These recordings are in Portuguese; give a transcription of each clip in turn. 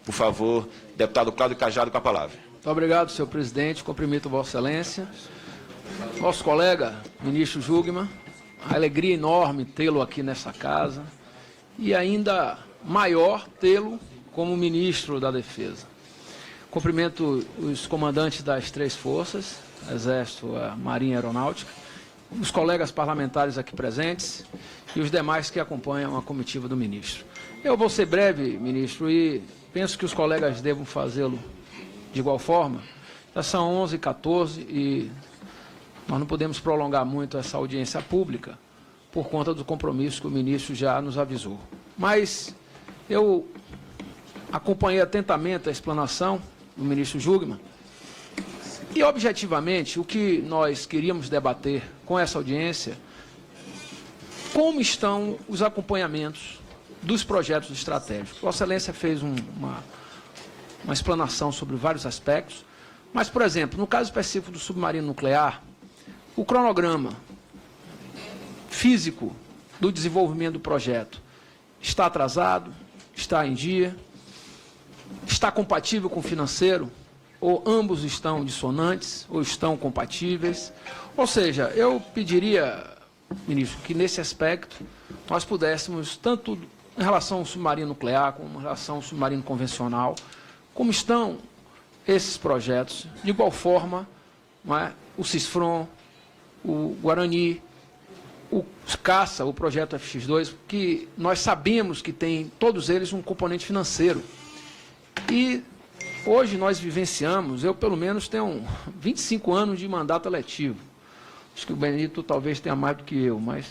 Por favor, deputado Cláudio Cajado com a palavra. Muito obrigado, senhor presidente. Cumprimento Vossa Excelência. Nosso colega, ministro Jungmann, a alegria enorme tê-lo aqui nessa casa e ainda maior tê-lo como ministro da Defesa. Cumprimento os comandantes das três forças, Exército, a Marinha e a Aeronáutica, os colegas parlamentares aqui presentes e os demais que acompanham a comitiva do ministro. Eu vou ser breve, ministro, e penso que os colegas devam fazê-lo de igual forma. Já são 11h14 e nós não podemos prolongar muito essa audiência pública por conta do compromisso que o ministro já nos avisou. Mas eu acompanhei atentamente a explanação do ministro Jungmann e, objetivamente, o que nós queríamos debater com essa audiência, como estão os acompanhamentos dos projetos estratégicos. Vossa Excelência fez uma explanação sobre vários aspectos, mas, por exemplo, no caso específico do submarino nuclear, o cronograma físico do desenvolvimento do projeto está atrasado, está em dia, está compatível com o financeiro, ou ambos estão dissonantes, ou estão compatíveis. Ou seja, eu pediria, ministro, que nesse aspecto nós pudéssemos, tanto em relação ao submarino nuclear, como em relação ao submarino convencional, como estão esses projetos, de igual forma, não é, o CISFRON, o Guarani, o Caça, o projeto FX2, que nós sabemos que tem, todos eles, um componente financeiro. E hoje nós vivenciamos, eu pelo menos tenho 25 anos de mandato eletivo. Acho que o Benito talvez tenha mais do que eu, mas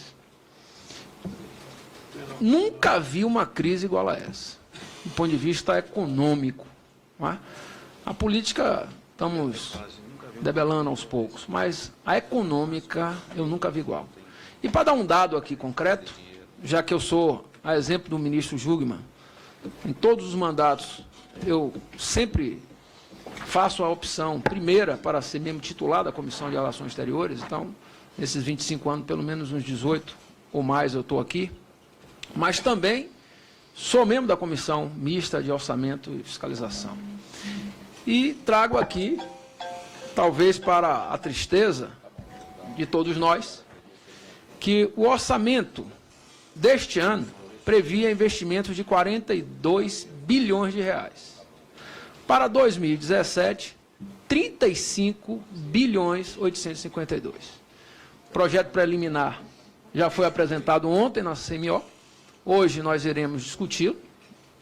nunca vi uma crise igual a essa, do ponto de vista econômico. Não é? A política estamos debelando aos poucos, mas a econômica eu nunca vi igual. E para dar um dado aqui concreto, já que eu sou a exemplo do ministro Jungmann, em todos os mandatos eu sempre faço a opção primeira para ser membro titular da Comissão de Relações Exteriores, então, nesses 25 anos, pelo menos uns 18 ou mais eu estou aqui, mas também sou membro da Comissão Mista de Orçamento e Fiscalização. E trago aqui, talvez para a tristeza de todos nós, que o orçamento deste ano previa investimentos de 42 bilhões de reais. Para 2017, 35 bilhões 852. O projeto preliminar já foi apresentado ontem na CMO. Hoje nós iremos discuti-lo.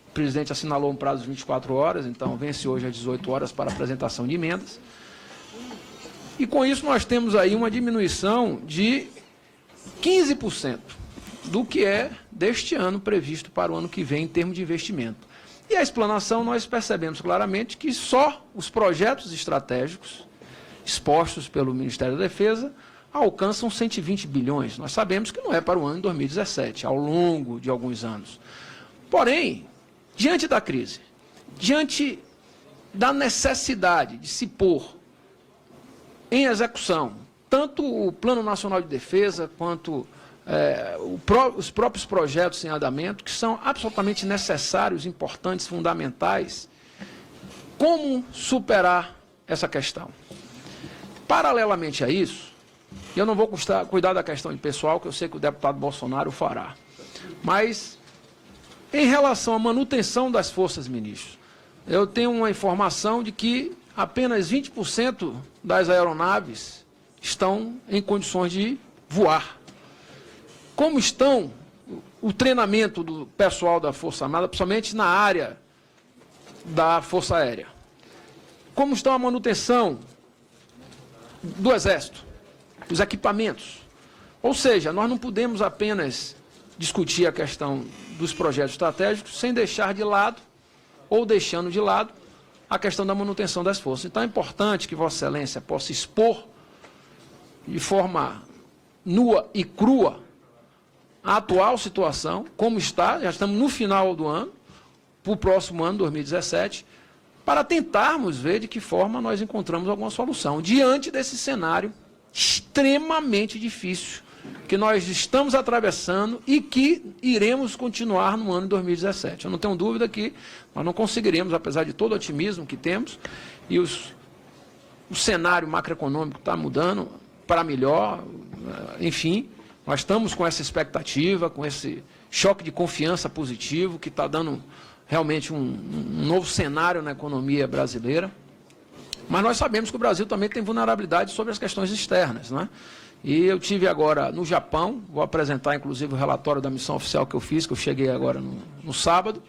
O presidente assinalou um prazo de 24 horas, então vence hoje às 18 horas para apresentação de emendas. E com isso nós temos aí uma diminuição de 15% do que é deste ano previsto para o ano que vem em termos de investimento. E a explanação nós percebemos claramente que só os projetos estratégicos expostos pelo Ministério da Defesa alcançam 120 bilhões. Nós sabemos que não é para o ano de 2017, ao longo de alguns anos. Porém, diante da crise, diante da necessidade de se pôr em execução tanto o Plano Nacional de Defesa quanto os próprios projetos em andamento, que são absolutamente necessários, importantes, fundamentais, como superar essa questão? Paralelamente a isso, eu não vou cuidar da questão de pessoal, que eu sei que o deputado Bolsonaro fará, mas em relação à manutenção das forças, ministros, eu tenho uma informação de que apenas 20% das aeronaves estão em condições de voar. Como estão o treinamento do pessoal da Força Armada, principalmente na área da Força Aérea? Como está a manutenção do Exército, os equipamentos? Ou seja, nós não podemos apenas discutir a questão dos projetos estratégicos sem deixar de lado, ou deixando de lado, a questão da manutenção das forças. Então é importante que Vossa Excelência possa expor de forma nua e crua a atual situação, como está, já estamos no final do ano, para o próximo ano, 2017, para tentarmos ver de que forma nós encontramos alguma solução, diante desse cenário extremamente difícil que nós estamos atravessando e que iremos continuar no ano de 2017. Eu não tenho dúvida que nós não conseguiremos, apesar de todo o otimismo que temos, e o cenário macroeconômico está mudando para melhor, enfim, nós estamos com essa expectativa, com esse choque de confiança positivo, que está dando realmente um novo cenário na economia brasileira. Mas nós sabemos que o Brasil também tem vulnerabilidade sobre as questões externas, né? E eu tive agora no Japão, vou apresentar inclusive o relatório da missão oficial que eu fiz, que eu cheguei agora no sábado,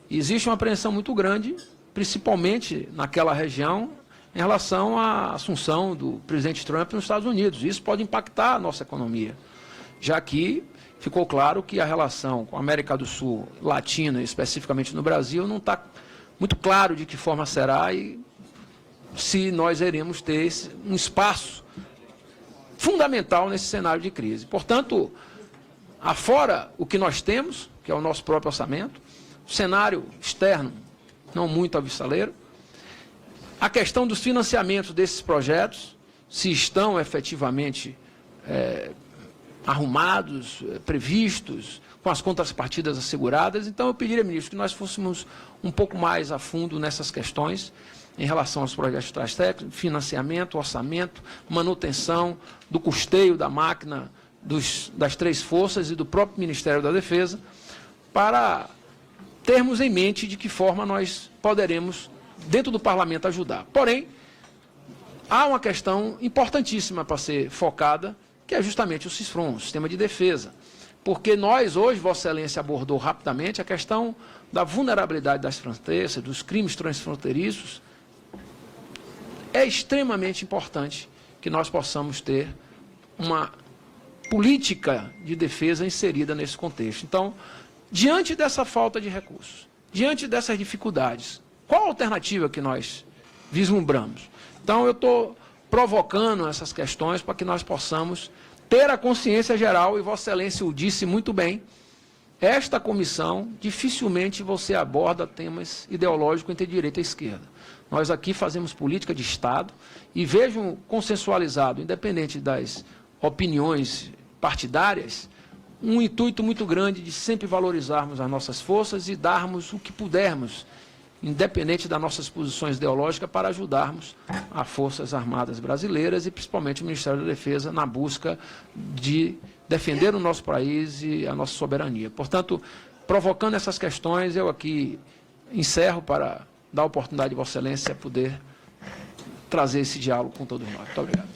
e existe uma apreensão muito grande, principalmente naquela região, em relação à assunção do presidente Trump nos Estados Unidos. Isso pode impactar a nossa economia, já que ficou claro que a relação com a América do Sul, Latina, especificamente no Brasil, não está muito claro de que forma será e se nós iremos ter um espaço fundamental nesse cenário de crise. Portanto, afora o que nós temos, que é o nosso próprio orçamento, o cenário externo não muito avissaleiro, a questão dos financiamentos desses projetos, se estão efetivamente arrumados, previstos, com as contrapartidas asseguradas. Então, eu pediria, ministro, que nós fôssemos um pouco mais a fundo nessas questões, em relação aos projetos técnicos, financiamento, orçamento, manutenção do custeio da máquina das três forças e do próprio Ministério da Defesa, para termos em mente de que forma nós poderemos, dentro do parlamento, ajudar. Porém, há uma questão importantíssima para ser focada, que é justamente o CISFRON, o Sistema de Defesa. Porque nós, hoje, Vossa Excelência abordou rapidamente a questão da vulnerabilidade das fronteiras, dos crimes transfronteiriços. É extremamente importante que nós possamos ter uma política de defesa inserida nesse contexto. Então, diante dessa falta de recursos, diante dessas dificuldades, qual a alternativa que nós vislumbramos? Então, eu estou provocando essas questões para que nós possamos ter a consciência geral, e Vossa Excelência o disse muito bem, esta comissão, dificilmente você aborda temas ideológicos entre direita e esquerda. Nós aqui fazemos política de Estado e vejo consensualizado, independente das opiniões partidárias, um intuito muito grande de sempre valorizarmos as nossas forças e darmos o que pudermos, independente das nossas posições ideológicas, para ajudarmos as Forças Armadas brasileiras e principalmente o Ministério da Defesa na busca de defender o nosso país e a nossa soberania. Portanto, provocando essas questões, eu aqui encerro para dar a oportunidade de Vossa Excelência poder trazer esse diálogo com todos nós. Muito obrigado.